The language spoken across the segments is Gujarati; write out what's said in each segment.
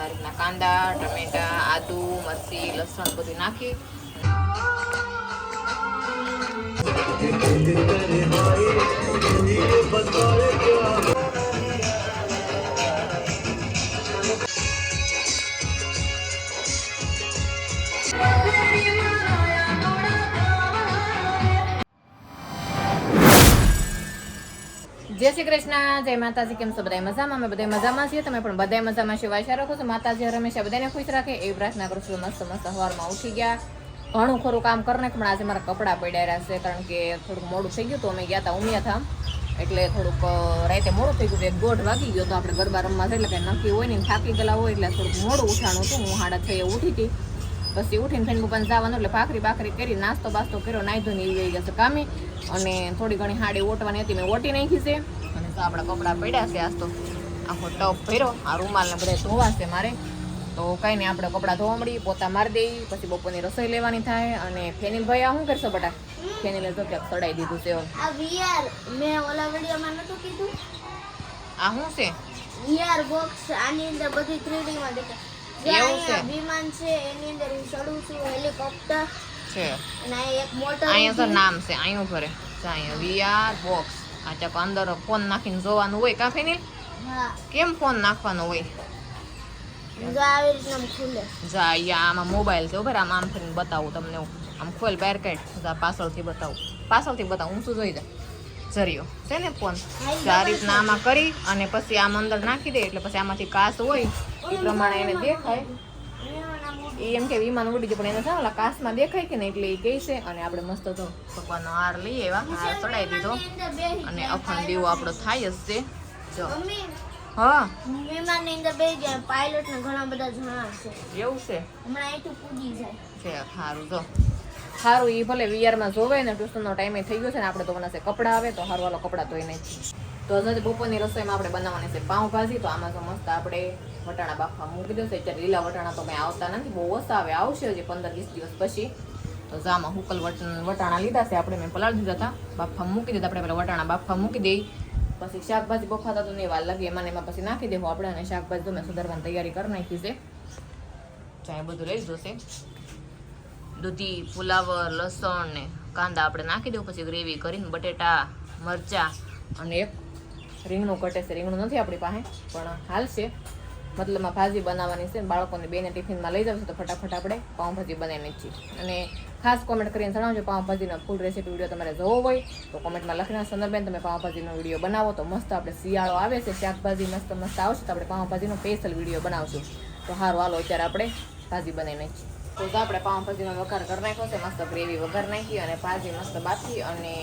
આ રીતના કાંદા, ટમેટા, આદુ, મરચી, લસણ બધું નાખી જય શ્રી કૃષ્ણ, જય માતાજી. કેમ છો બધા મજામાં? અમે બધા મજામાં છીએ, તમે પણ બધા મજામાં છીએ. આશા રાખો છો માતાજી હંમેશા બધાને ખુશ રાખે એવી પ્રાર્થના કરું છું. મસ્ત મસ્ત સવારમાં ઉઠી ગયા, ઘણું ખરું કામ કરીને પણ આજે મારા કપડાં પડ્યા રહ્યા છે, કારણ કે થોડુંક મોડું થઈ ગયું તો અમે ગયા હતા ઉમિયાધામ, એટલે થોડુંક રાતે મોડું થઈ ગયું. 1:30 વાગી ગયો તો આપણે ગરબા રમવા છે, એટલે કંઈ નક્કી હોય ને થાકી ગયેલા હોય એટલે થોડુંક મોડું ઉઠાણું હતું. હું 6:30 ઉઠી હતી. પછી ઉઠીને ફેન પપ્પાને જવાનું એટલે ભાખરી કરી નાસ્તો બાસ્તો કર્યો, નાહી ધોઈને એવી ગઈ જશે કામે, અને થોડી ઘણી હાડી ઓટવાની હતી, મેં ઓટી નાખી છે. અને તો આપણા કપડાં પડ્યા છે. આજ તો આખો ટપ ભર્યો, આ રૂમાલને બધા ધોવાશે મારે, તો કંઈ નહીં, આપણે કપડાં ધોવા મળી, પોતા મારી દઈ, પછી બપોરની રસોઈ લેવાની થાય. અને ફેનિલ ભાઈ આ શું કરશો બટા? ફેનિલે તો ક્યાંક ચડાવી દીધું છે. મેં ઓલા વિડીયોમાં નતું કીધું, આ શું છે? VR box. આની અંદર બધી 3D માં દેખાય. એવું છે? વિમાન છે, એની અંદર હું ચડું છું, હેલિકોપ્ટર છે, અને આ એક મોટર. અહીંયા તો નામ છે, અહીંયા ભરે અહીંયા VR બોક્સ. આ ચાક અંદર ફોન નાખીને જોવાનું હોય કા ફેનિલ? હા, કેમ ફોન નાખવાનો હોય? જો આવી રીતના ખુલે. જા અહીંયા આમાં મોબાઈલ છે, બરાબર. આમ ફરીને બતાવું તમને, આમ ખોલ બહાર કાઢ, જા પાછળથી બતાવું, હું શું જોઈ જા જરિયો છે ને ફોન. આ રીતના આમાં કરી અને પછી આમ અંદર નાખી દે, એટલે પછી આમાંથી કાચ હોય એ પ્રમાણે એને દેખાય. એ એમ કે વિમાન ઉડી જાય, પણ એને છે ઓલા કાચમાં દેખાય કે ને, એટલે એ કહે છે. અને આપણે મસ્ત તો ભગવાનનો હાર લઈએ, એવા હાર ચડાવી દીધો, અને અખંડ દીવો આપણો થાય જ છે. જો હા, વિમાનની અંદર બેસી ગયા, પાયલોટ ને ઘણા બધા જણા છે. એવું છે? હમણાં અહીંથી પૂજી જાય છે સારું. જો સારું, એ ભલે વીઆરમાં જોવે ને, ટ્યુશનનો ટાઈમે થઈ ગયો છે ને, આપણે તો બનાવશે કપડાં આવે, તો હારું વાલો કપડાં ધોઈ નાખી. તો હજી બપોરની રસોઈમાં આપણે બનાવવાની છે પાઉંભાજી. તો આમાં તો મસ્ત આપણે વટાણા બાફવા મૂકી દેશે. અત્યારે લીલા વટાણા તો કંઈ આવતા નથી, બહુ ઓછા આવે, આવશે હજી 15-20 દિવસ પછી. તો જામાં હુકલ વટાણા લીધા છે આપણે, મેં પલાળી દીધા હતા, બાફવા મૂકી દીધા. આપણે પેલા વટાણા બાફવા મૂકી દઈ, પછી શાકભાજી બફાતા તો નહીં વાર લાગે, એમાં પછી નાખી દેવું આપણે. અને શાકભાજી તો મેં સુધારવાની તૈયારી કરી નાખી છે, ચાય બધું લઈ જશે. દૂધી, ફુલાવર, લસણ ને કાંદા આપણે નાખી દેવું. પછી ગ્રેવી કરીને બટેટા, મરચાં અને એક રીંગણું કટે છે. રીંગણું નથી આપણી પાસે, પણ હાલશે. મતલબમાં ભાજી બનાવવાની છે, બાળકોને બેને ટિફિનમાં લઈ જશે, તો ફટાફટ આપણે પાઉંભાજી બનાવીને છીએ. અને ખાસ કોમેન્ટ કરીને જણાવજો, પાઉંભાજીનો ફૂલ રેસીપી વિડીયો તમારે જોવો હોય તો કોમેન્ટમાં લખીને સંદર્ભેન તમે પાઉંભાજીનો વિડીયો બનાવો. તો મસ્ત આપણે શિયાળો આવે છે, શાકભાજી મસ્ત મસ્ત આવશે, તો આપણે પાઉંભાજીનો સ્પેશિયલ વિડીયો બનાવશું. તો સારું, હાલો અત્યારે આપણે ભાજી બનાવીને છીએ. તો આપણે પાઉંભાજીનો વઘાર કરી નાખ્યો છે, મસ્ત ગ્રેવી વઘાર નાખી, અને ભાજી મસ્ત બાફી અને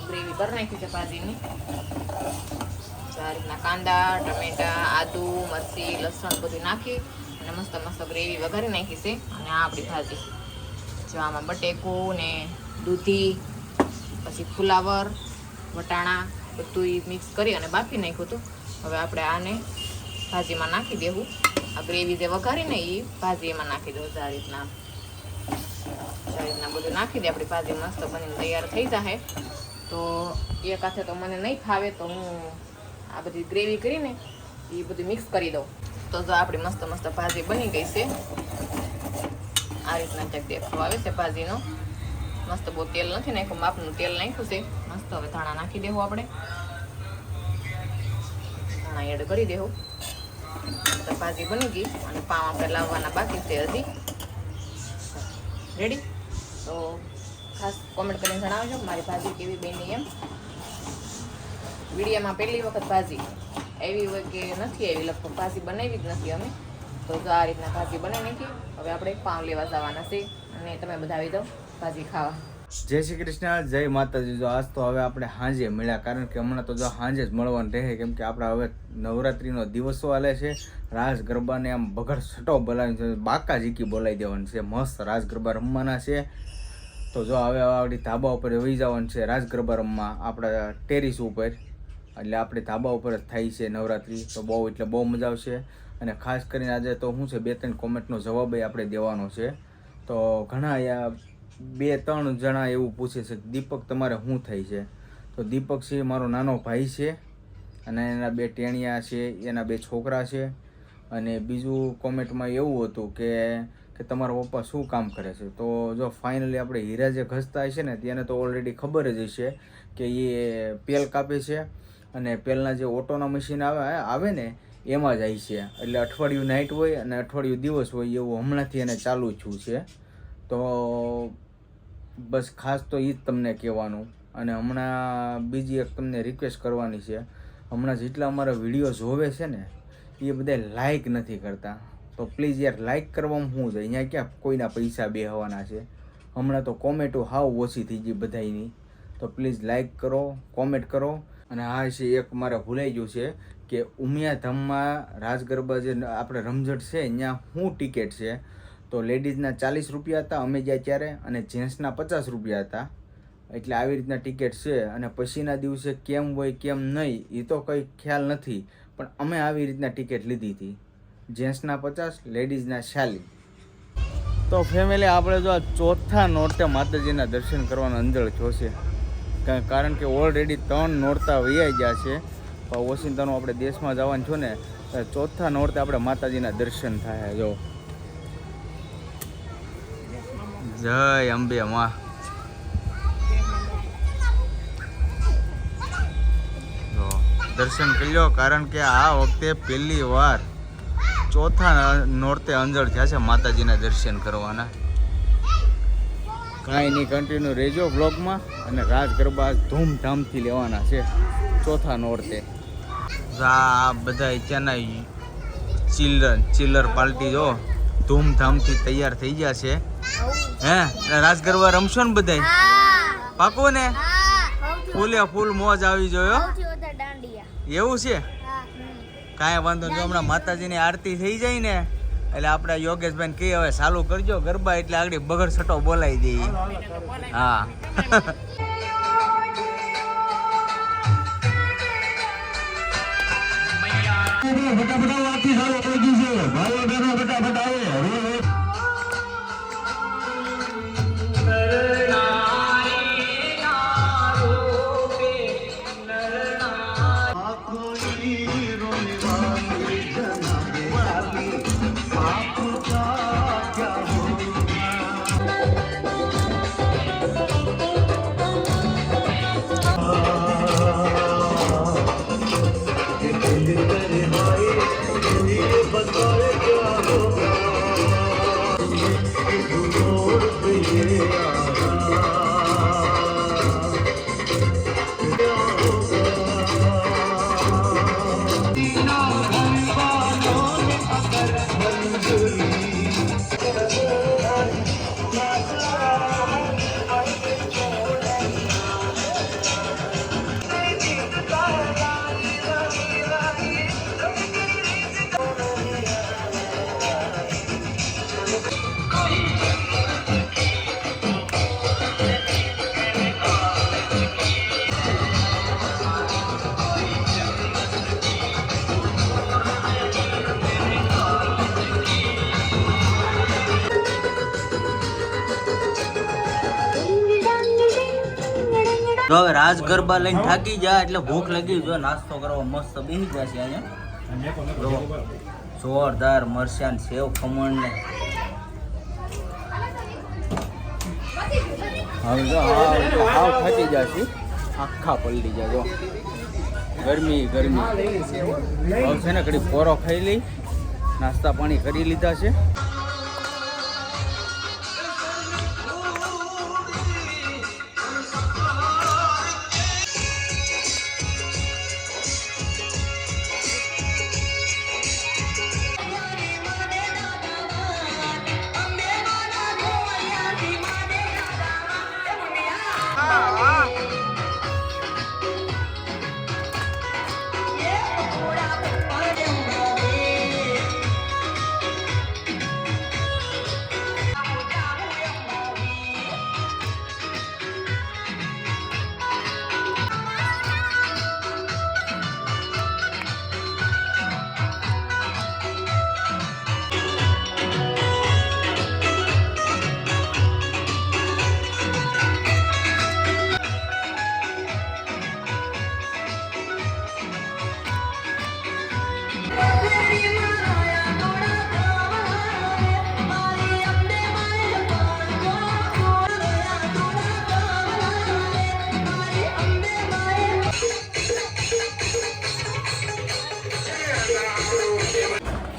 ગ્રેવી કરી નાખી છે ભાજીની. આ રીતના કાંદા, ટમેટા, આદુ, મરચી, લસણ બધું નાખી અને મસ્ત મસ્ત ગ્રેવી વઘારી નાખી છે. અને આ આપણી ભાજી, જો આમાં બટેકું ને દૂધી, પછી ફુલાવર, વટાણા બધું મિક્સ કરી અને બાફી નાખ્યું હતું. હવે આપણે આને ભાજીમાં નાખી દેવું. આ ગ્રેવી જે વઘારીને એ ભાજી એમાં નાખી દઉં. આ રીતના બધું નાખી દે, આપણી ભાજી મસ્ત બનીને તૈયાર થઈ જાય. તો એક હાથે તો મને નહીં ફાવે, તો હું આ બધી ગ્રેવી કરીને એ બધું મિક્સ કરી દઉં. તો જો આપણી મસ્ત મસ્ત ભાજી બની ગઈ છે. આ રીતના ચેક દેખાવ આવે છે ભાજીનો. મસ્ત બહુ તેલ નથી નાખ્યું, માપનું તેલ નાખ્યું છે મસ્ત. હવે ધાણા નાખી દેવું, આપણે ધાણા એડ કરી દેવું. તો ભાજી બની ગઈ, અને પાવ આપણે લાવવાના બાકી છે હજી. રેડી? તો ખાસ કોમેન્ટ કરીને જણાવજો મારી ભાજી કેવી બની એમ. વિડીયોમાં પહેલી વખત ભાજી એવી હોય કે નથી એવી, લગભગ ભાજી બનાવી જ નથી અમે. તો જો આ રીતના ભાજી બનાવી નાખી. હવે આપણે પાઉં લેવા જવાના છે, અને તમે બધા આવી જાઓ ભાજી ખાવા. જય શ્રી કૃષ્ણ, જય માતાજી. જો આજ તો હવે આપણે સાંજે મળ્યા, કારણ કે હમણાં તો જો સાંજે જ મળવાનું રહે, કેમ કે આપણે હવે નવરાત્રિનો દિવસો હાલે છે. રાસ ગરબાને આમ બગડ છટો બોલાવી છે, બાકા ઝીકી બોલાવી દેવાનું છે, મસ્ત રાસ ગરબા રમવાના છે. તો જો હવે આપણી ધાબા ઉપર વહી જવાનું છે રાસ ગરબા રમવા, આપણા ટેરિસ ઉપર. એટલે આપણે ધાબા ઉપર જ થાય છે નવરાત્રિ, તો બહુ મજા આવશે. અને ખાસ કરીને આજે તો શું છે, 2-3 કોમેન્ટનો જવાબ આપણે દેવાનો છે. તો ઘણા 2-3 જણા એવું પૂછે છે કે દીપક તમારે શું થાય છે? તો દીપક છે મારો નાનો ભાઈ છે, અને એના 2 ટેણિયા છે, એના 2 છોકરા છે, અને બીજું કોમેન્ટમાં એવું હતું કે તમારા પપ્પા શું કામ કરે છે. તો જો ફાઇનલી આપણે હીરા જે ઘસતા હશે ને તેને તો ઓલરેડી ખબર જ હશે કે એ પેલ કાપે છે અને પેલના જે ઓટોના મશીન આવે ને એમાં જાય છે. એટલે અઠવાડિયું નાઇટ હોય અને અઠવાડિયું દિવસ હોય એવું હમણાંથી એને ચાલુ થયું છે. તો બસ ખાસ તો એ જ તમને કહેવાનું. અને હમણાં બીજી એક તમને રિક્વેસ્ટ કરવાની છે. હમણાં જેટલા અમારા વિડીયો જોવે છે ને એ બધા લાઇક નથી કરતા. તો પ્લીઝ યાર લાઇક કરવામાં શું છે, અહીંયા ક્યાં કોઈના પૈસા બેહવાના છે. હમણાં તો કોમેન્ટો હાવ ઓછી થઈ ગઈ બધાયની. તો પ્લીઝ લાઇક કરો, કોમેન્ટ કરો. અને હા છે એક મારે ભૂલાઈ ગયું છે કે ઉમિયાધામમાં રાસ ગરબા જે આપણે રમઝટ છે ત્યાં શું ટિકિટ છે. તો લેડીઝના 40 રૂપિયા હતા અમે ગયા ત્યારે અને જેન્ટ્સના 50 રૂપિયા હતા. એટલે આવી રીતના ટિકિટ છે. અને પછીના દિવસે કેમ હોય કેમ નહીં એ તો કંઈ ખ્યાલ નથી, પણ અમે આવી રીતના ટિકિટ લીધી હતી. જેન્ટ્સના 50, લેડીઝના 40. તો ફેમિલી આપણે જો આ ચોથા નોરતે માતાજીના દર્શન કરવાનો અંજળ થયો છે. કારણ કે ઓલરેડી 3 નોરતા વૈયા ગયા છે. પણ ઓસિંતાનું આપણે દેશમાં જવાનું છો ને ચોથા નોરતે આપણે માતાજીના દર્શન થાય. જો જય અંબે માં. દર્શન કરી લો, કારણ કે આ વખતે પહેલી વાર ચોથા નોરતે અંજળ થયા છે માતાજીના દર્શન કરવાના. કાંઈ નહીં, કન્ટિન્યુ રહેજો બ્લોગમાં. અને રાસ ગરબા ધૂમધામથી લેવાના છે ચોથા નોરતે. આ બધા ત્યાંના ચિલ્લર પાર્ટી જો ધૂમધામથી તૈયાર થઈ ગયા છે. હે રાસ ગરબા રમશો ને બધાય? પાકું ને? ફૂલે ફૂલ મોજ આવી જોયો. એવું છે? કાંઈ વાંધો નહીં. હમણાં માતાજીની આરતી થઈ જાય ને એટલે આપણે યોગેશભાઈ કહીએ હવે ચાલુ કરજો ગરબા, એટલે આગળ બગડ છટો બોલાવી દઈએ. હા તો હવે રાસ ગરબા લઈને થાકી જાય એટલે ભૂખ લાગી જો નાસ્તો કરવા મસ્ત બેસી જશે અહીંયા. જોરદાર મરચાં સેવ ખમણ ને હવે જો હાવ થાકી જશે, આખા પલટી જાય. જો ગરમી હવે છે ને ઘડી પોરો ખાઈ લઈ, નાસ્તા પાણી કરી લીધા છે.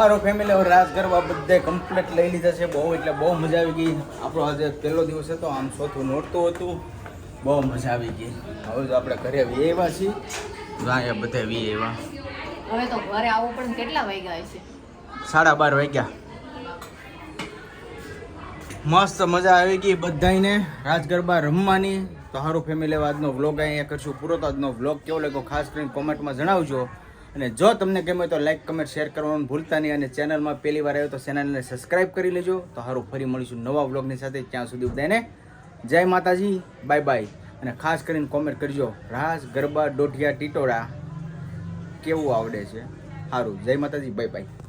મારો ફેમિલી હવે રાસ ગરબા બધે કમ્પ્લીટ લઈ લીધા છે. બહુ એટલે બહુ મજા આવી ગઈ. આપણો આજે પહેલો દિવસ હતો, આમ ચોથું નોરતું હતું. બહુ મજા આવી ગઈ. હવે તો આપણે ઘરે વી આવ્યા છીએ. અહીંયા બધે વી આવ્યા. હવે તો ઘરે આવવું પણ કેટલા વાગ્યા છે? 12:30 વાગ્યા. મસ્ત મજા આવી ગઈ બધાને રાસ ગરબા રમવાની. તો સારું ફેમિલી, આજનો વ્લોગ અહીંયા કરશું પૂરો. તો આજનો વ્લોગ કેવો લાગ્યો ખાસ કરીને કોમેન્ટમાં જણાવજો. અને જો તમને ગમે તો લાઈક કમેન્ટ શેર કરવાનું ભૂલતા નહીં. અને ચેનલમાં પહેલી વાર આવ્યો તો ચેનલને સબસ્ક્રાઈબ કરી લેજો. તો સારું, ફરી મળીશું નવા વ્લોગની સાથે. ત્યાં સુધી બધાને જય માતાજી, બાય બાય. અને ખાસ કરીને કોમેન્ટ કરજો રાસ ગરબા દોઢિયા ટીટોળા કેવું આવડે છે. સારું, જય માતાજી, બાય બાય.